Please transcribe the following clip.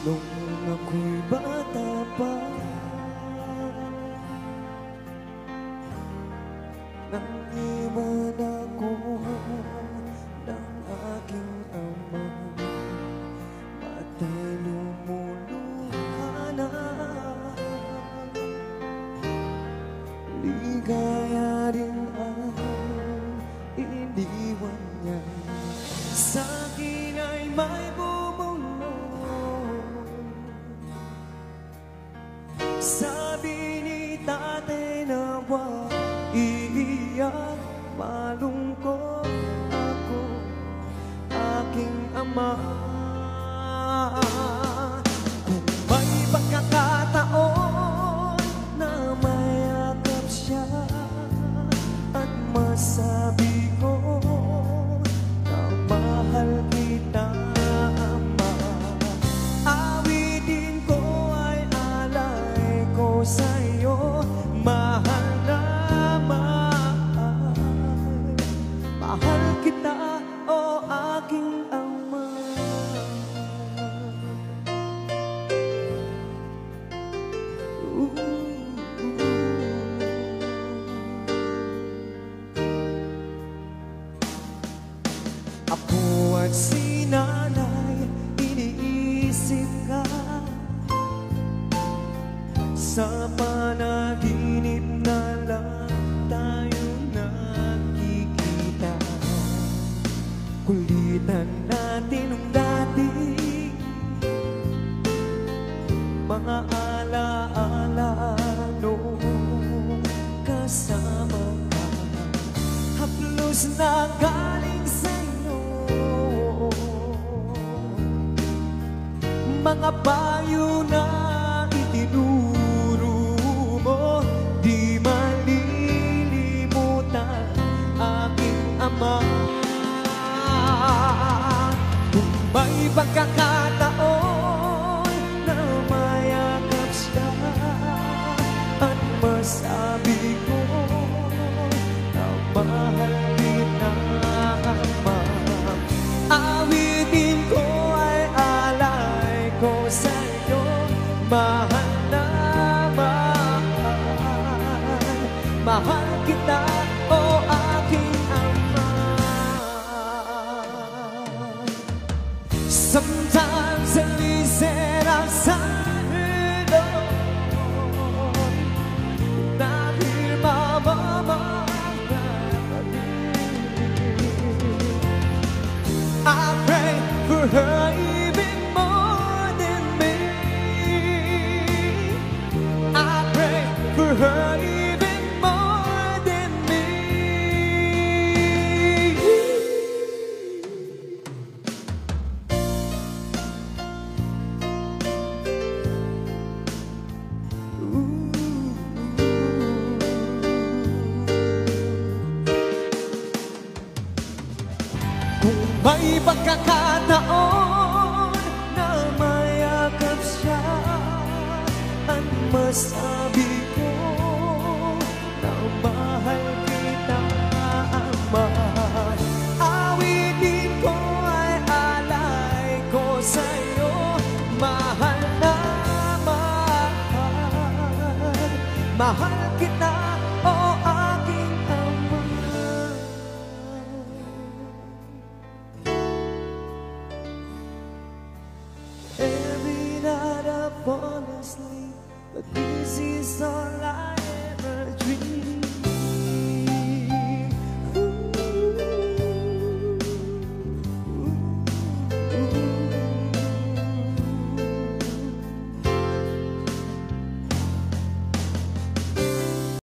Nung ako'y bata pa, nang iwan ako ng aking ama, mata'y lumuluha na. Ligaya rin ang iniwan niya, sa'kin ay may bumulong. Sabi ni tatay na wag iiyak, malungkot ako, aking ama. Kung may pagkakataon na mayakap siya at masabi ko na mahal kita, ama, awitin ko ay alay ko sa'yo. Mahal na mahal, mahal kita, o aking ama. Apo at si nanay, iniisip ka sa panaginip na lang tayo nakikita. Kulitan natin nung dati, mga alaala noong kasama ka. Haplos na galing sa'yo, mga payo na itinuro mo, di malilimutan aking ama. Kung may pagkakataon na mayakap siya at masabi ko na mahal kita, ama, awitin ko ay alay ko sa'yo. Mahal na mahal, mahal kita, o aking ama. Sometimes at least that I'm silent alone, not hear my mama cry. I pray for her even more than me. I pray for her even more than me. Kung may pagkakataon na mayakap siya at masabi ko na mahal kita, ama, awitin ko ay alay ko sa'yo. Mahal na mahal, mahal kita,